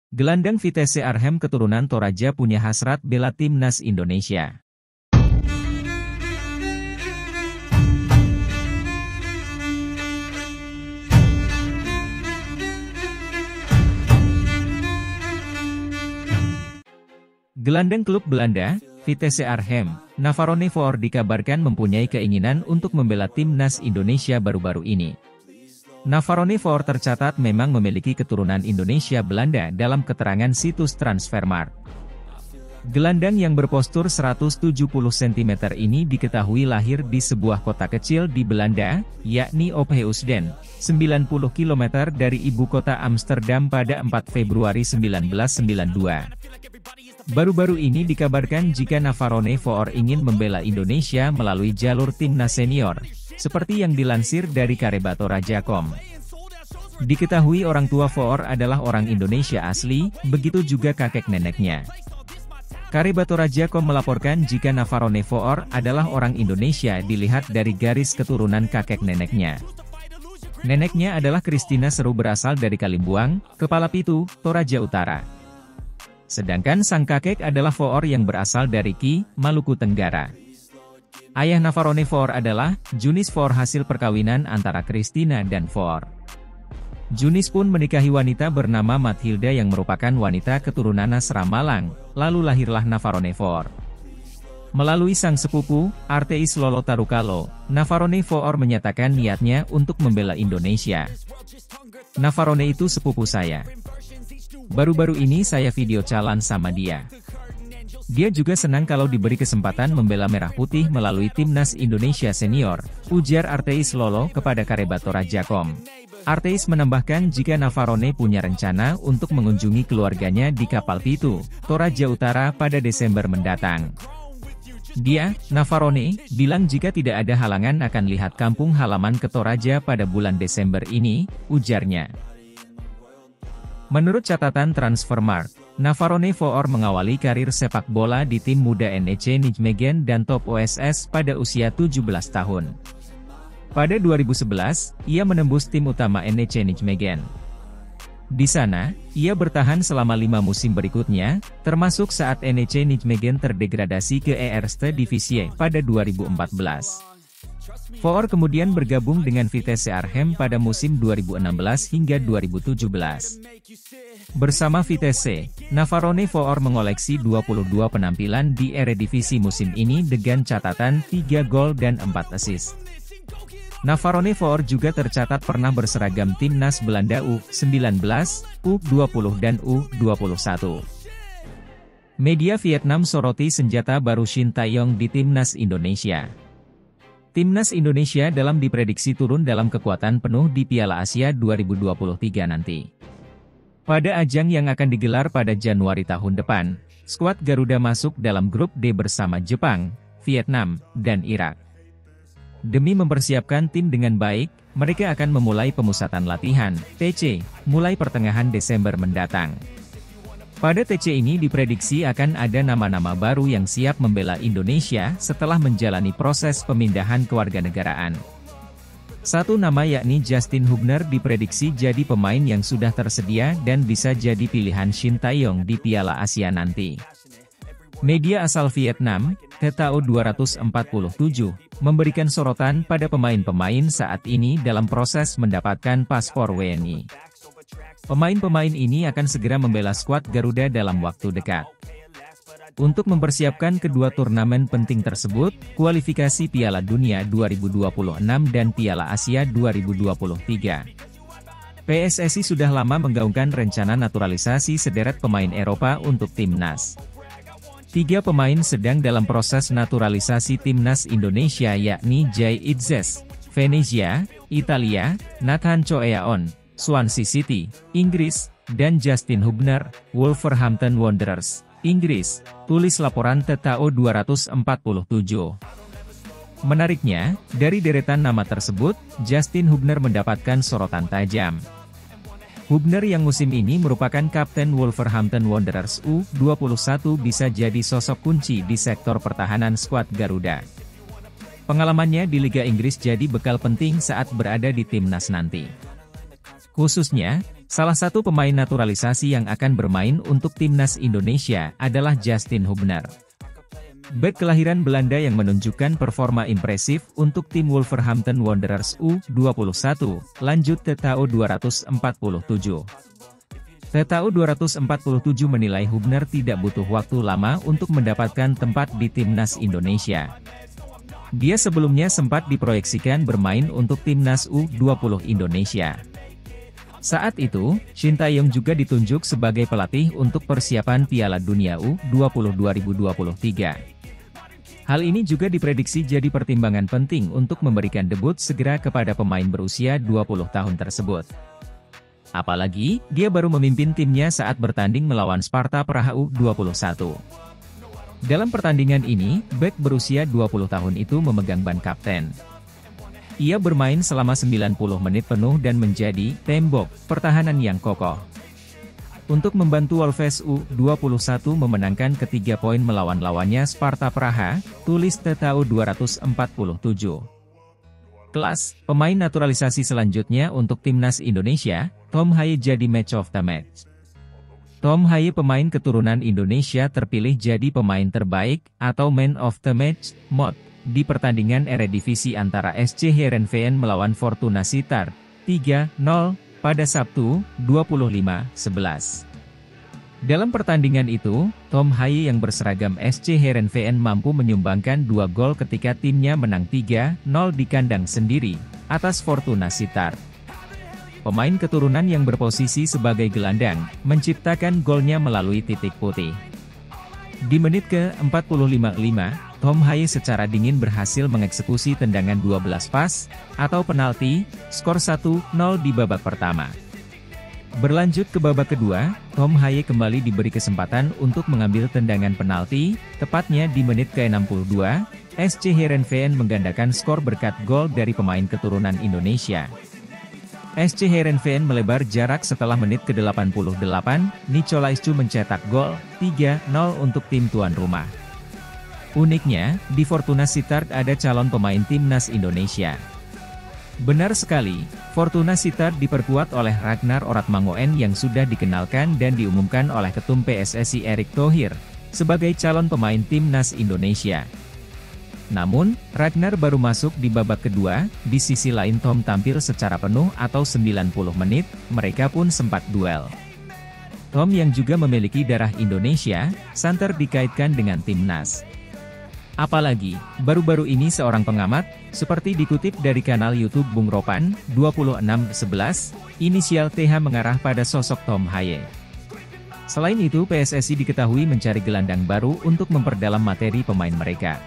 Gelandang Vitesse Arnhem keturunan Toraja punya hasrat bela timnas Indonesia. Gelandang klub Belanda, Vitesse Arnhem, Navarone voor dikabarkan mempunyai keinginan untuk membela timnas Indonesia baru-baru ini. Navarone voor tercatat memang memiliki keturunan Indonesia Belanda dalam keterangan situs Transfermarkt. Gelandang yang berpostur 170 cm ini diketahui lahir di sebuah kota kecil di Belanda, yakni Opheusden, 90 km dari ibu kota Amsterdam pada 4 Februari 1992. Baru-baru ini dikabarkan jika Navarone voor ingin membela Indonesia melalui jalur timnas senior, seperti yang dilansir dari karebatora.com. Diketahui orang tua voor adalah orang Indonesia asli, begitu juga kakek neneknya. Karebatora.com melaporkan jika Navarone voor adalah orang Indonesia dilihat dari garis keturunan kakek neneknya. Neneknya adalah Christina Seru berasal dari Kalimbuang, Kepala Pitu, Toraja Utara. Sedangkan sang kakek adalah voor yang berasal dari Ki, Maluku Tenggara. Ayah Navarone voor adalah Junis voor hasil perkawinan antara Christina dan voor. Junis pun menikahi wanita bernama Mathilda yang merupakan wanita keturunan Nasra Malang, lalu lahirlah Navarone voor. Melalui sang sepupu, Arteis Lolo Tarukalo, Navarone voor menyatakan niatnya untuk membela Indonesia. Navarone itu sepupu saya. Baru-baru ini saya video callan sama dia. Dia juga senang kalau diberi kesempatan membela Merah Putih melalui timnas Indonesia senior, ujar Arteis Lolo kepada karebatora.com. Arteis menambahkan jika Navarone punya rencana untuk mengunjungi keluarganya di Kapal Pitu, Toraja Utara pada Desember mendatang. Dia, Navarone, bilang jika tidak ada halangan akan lihat kampung halaman ke Toraja pada bulan Desember ini, ujarnya. Menurut catatan Transfermarkt, Navarone voor mengawali karir sepak bola di tim muda NEC Nijmegen dan Top OSS pada usia 17 tahun. Pada 2011, ia menembus tim utama NEC Nijmegen. Di sana, ia bertahan selama 5 musim berikutnya, termasuk saat NEC Nijmegen terdegradasi ke Eerste Divisie pada 2014. Voor kemudian bergabung dengan Vitesse Arnhem pada musim 2016 hingga 2017. Bersama Vitesse, Navarone voor mengoleksi 22 penampilan di Eredivisie musim ini dengan catatan 3 gol dan 4 assist. Navarone voor juga tercatat pernah berseragam timnas Belanda U19, U20 dan U21. Media Vietnam soroti senjata baru Shin Tae-yong di timnas Indonesia. Timnas Indonesia dalam diprediksi turun dalam kekuatan penuh di Piala Asia 2023 nanti. Pada ajang yang akan digelar pada Januari tahun depan, skuad Garuda masuk dalam grup D bersama Jepang, Vietnam, dan Irak. Demi mempersiapkan tim dengan baik, mereka akan memulai pemusatan latihan, TC, mulai pertengahan Desember mendatang. Pada TC ini diprediksi akan ada nama-nama baru yang siap membela Indonesia setelah menjalani proses pemindahan kewarganegaraan. Satu nama yakni Justin Hubner diprediksi jadi pemain yang sudah tersedia dan bisa jadi pilihan Shin Tae-yong di Piala Asia nanti. Media asal Vietnam, TTO 247, memberikan sorotan pada pemain-pemain saat ini dalam proses mendapatkan paspor WNI. Pemain-pemain ini akan segera membela skuad Garuda dalam waktu dekat. Untuk mempersiapkan kedua turnamen penting tersebut, kualifikasi Piala Dunia 2026 dan Piala Asia 2023. PSSI sudah lama menggaungkan rencana naturalisasi sederet pemain Eropa untuk timnas. 3 pemain sedang dalam proses naturalisasi timnas Indonesia yakni Jay Itzes, Venezia, Italia, Nathan Choeaon, Swansea City, Inggris, dan Justin Hubner, Wolverhampton Wanderers, Inggris, tulis laporan TTO 247. Menariknya, dari deretan nama tersebut, Justin Hubner mendapatkan sorotan tajam. Hubner yang musim ini merupakan kapten Wolverhampton Wanderers U21 bisa jadi sosok kunci di sektor pertahanan skuad Garuda. Pengalamannya di Liga Inggris jadi bekal penting saat berada di timnas nanti. Khususnya, Salah satu pemain naturalisasi yang akan bermain untuk timnas Indonesia adalah Justin Hubner. Bek kelahiran Belanda yang menunjukkan performa impresif untuk tim Wolverhampton Wanderers U21, lanjut TTO 247. TTO 247 menilai Hubner tidak butuh waktu lama untuk mendapatkan tempat di timnas Indonesia. Dia sebelumnya sempat diproyeksikan bermain untuk timnas U20 Indonesia. Saat itu, Shin Tae-yong juga ditunjuk sebagai pelatih untuk persiapan Piala Dunia U20 2023. Hal ini juga diprediksi jadi pertimbangan penting untuk memberikan debut segera kepada pemain berusia 20 tahun tersebut. Apalagi, dia baru memimpin timnya saat bertanding melawan Sparta Praha U21. Dalam pertandingan ini, bek berusia 20 tahun itu memegang ban kapten. Ia bermain selama 90 menit penuh dan menjadi tembok pertahanan yang kokoh. Untuk membantu Wolves U21 memenangkan ketiga poin melawan lawannya Sparta Praha, tulis TTO 247. Kelas, pemain naturalisasi selanjutnya untuk timnas Indonesia, Tom Haye jadi match of the match. Tom Haye, pemain keturunan Indonesia, terpilih jadi pemain terbaik atau man of the match mode di pertandingan Eredivisie antara SC Heerenveen melawan Fortuna Sittard 3-0 pada Sabtu, 25/11. Dalam pertandingan itu, Tom Haye yang berseragam SC Heerenveen mampu menyumbangkan 2 gol ketika timnya menang 3-0 di kandang sendiri atas Fortuna Sittard. Pemain keturunan yang berposisi sebagai gelandang menciptakan golnya melalui titik putih. Di menit ke-45, Tom Haye secara dingin berhasil mengeksekusi tendangan 12 pas, atau penalti, skor 1-0 di babak pertama. Berlanjut ke babak kedua, Tom Haye kembali diberi kesempatan untuk mengambil tendangan penalti, tepatnya di menit ke-62, SC Heerenveen menggandakan skor berkat gol dari pemain keturunan Indonesia. SC Heerenveen melebar jarak setelah menit ke-88, Nicolai Schou mencetak gol 3-0 untuk tim tuan rumah. Uniknya, di Fortuna Sittard ada calon pemain timnas Indonesia. Benar sekali, Fortuna Sittard diperkuat oleh Ragnar Oratmangoen yang sudah dikenalkan dan diumumkan oleh Ketum PSSI Erick Thohir sebagai calon pemain timnas Indonesia. Namun, Ragnar baru masuk di babak kedua, di sisi lain Tom tampil secara penuh atau 90 menit, mereka pun sempat duel. Tom yang juga memiliki darah Indonesia, santer dikaitkan dengan timnas. Apalagi, baru-baru ini seorang pengamat, seperti dikutip dari kanal YouTube Bung Ropan, 2611, inisial TH mengarah pada sosok Tom Haye. Selain itu PSSI diketahui mencari gelandang baru untuk memperdalam materi pemain mereka.